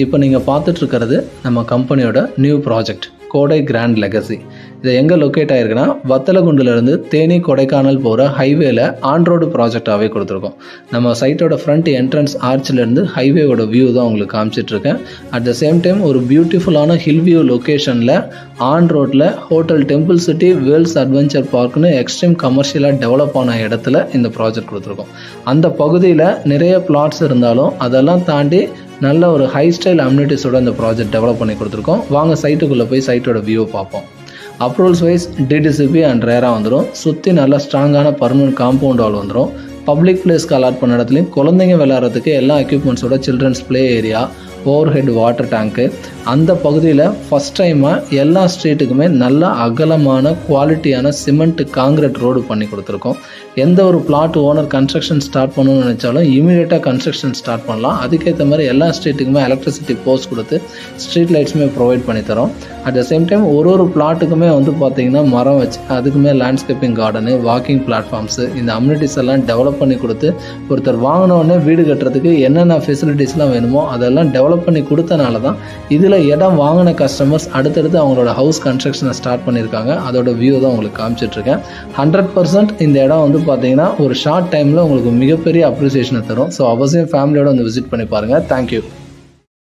இப்போ நீங்கள் பார்த்துட்ருக்கிறது நம்ம கம்பெனியோட new project Kodai grand legacy. இது எங்கே லொக்கேட் ஆகிருக்குன்னா வத்தலகுண்டுலேருந்து தேனி கொடைக்கானல் போகிற ஹைவேல ஆன் ரோடு ப்ராஜெக்டாகவே கொடுத்துருக்கோம். நம்ம சைட்டோட ஃப்ரண்ட் என்ட்ரன்ஸ் ஆர்ச்சிலேருந்து ஹைவேவோட வியூ தான் உங்களுக்கு காமிச்சிட்ருக்கேன். அட் த சேம் டைம் ஒரு பியூட்டிஃபுல்லான ஹில் வியூ லொக்கேஷனில் ஆன் ரோட்டில் hotel temple city worlds adventure பார்க்னு எக்ஸ்ட்ரீம் கமர்ஷியலாக டெவலப் ஆன இடத்துல இந்த ப்ராஜெக்ட் கொடுத்துருக்கோம். அந்த பகுதியில் நிறைய பிளாட்ஸ் இருந்தாலும் அதெல்லாம் தாண்டி நல்ல ஒரு ஹை ஸ்டைல் அம்யூனிட்டிஸோட இந்த ப்ராஜெக்ட் டெவலப் பண்ணி கொடுத்துருக்கோம். வாங்க சைட்டுக்குள்ளே போய் சைட்டோட வியூவை பார்ப்போம். அப்ரூவல்ஸ் வைஸ் டிடிசிபி அண்ட் ரேரா வந்துடும். சுற்றி நல்ல ஸ்ட்ராங்கான பர்மனன்ட் காம்பவுண்ட் வால் வந்துடும். பப்ளிக் பிளேஸ்க்கு அலாட் பண்ண இடத்துலையும் குழந்தைங்க விளையாடுறதுக்கு எல்லா எக்யூப்மெண்ட்ஸோட children's play area, overhead water டேங்க்கு, அந்த பகுதியில் ஃபஸ்ட் டைமாக எல்லா ஸ்ட்ரீட்டுக்குமே நல்ல அகலமான குவாலிட்டியான சிமெண்ட் காங்கிரீட் ரோடு பண்ணி கொடுத்துருக்கோம். எந்த ஒரு பிளாட் ஓனர் கன்ஸ்ட்ரக்ஷன் ஸ்டார்ட் பண்ணணும்னு நினச்சாலும் இமீடியட்டாக கன்ஸ்ட்ரக்ஷன் ஸ்டார்ட் பண்ணலாம். அதுக்கேற்ற மாதிரி எல்லா ஸ்ட்ரீட்டுக்குமே எலக்ட்ரிசிட்டி போஸ்ட் கொடுத்து ஸ்ட்ரீட் லைட்ஸுமே ப்ரொவைட் பண்ணி தரோம். அட் த சேம் டைம் ஒரு பிளாட்டுக்குமே பார்த்திங்கன்னா மரம் வச்சு அதுக்குமே லேண்ட்ஸ்கேப்பிங் கார்டனு, வாக்கிங் பிளாட்ஃபார்ம்ஸு, இந்த அம்யூனிட்டிஸ் எல்லாம் டெவலப் பண்ணி கொடுத்து ஒருத்தர் வாங்கினோடனே வீடு கட்டுறதுக்கு என்னென்ன ஃபெசிலிட்டிஸ்லாம் வேணுமோ அதெல்லாம் டெவலப் பண்ணி கொடுத்தனால தான் இதில் இடம் வாங்கின கஸ்டமர்ஸ் அடுத்தடுத்து அவங்களோட ஹவுஸ் கன்ஸ்ட்ரக்ஷனை ஸ்டார்ட் பண்ணியிருக்காங்க. அதோட வியூ தான் உங்களுக்கு காமிச்சிட்ருக்கேன். 100% இந்த இடம் பார்த்தீங்கன்னா ஒரு ஷார்ட் டைமில் உங்களுக்கு மிகப்பெரிய அப்ரிசியேஷனை தரும். ஸோ அவசியம் ஃபேமிலியோட விசிட் பண்ணி பாருங்கள். தேங்க்யூ.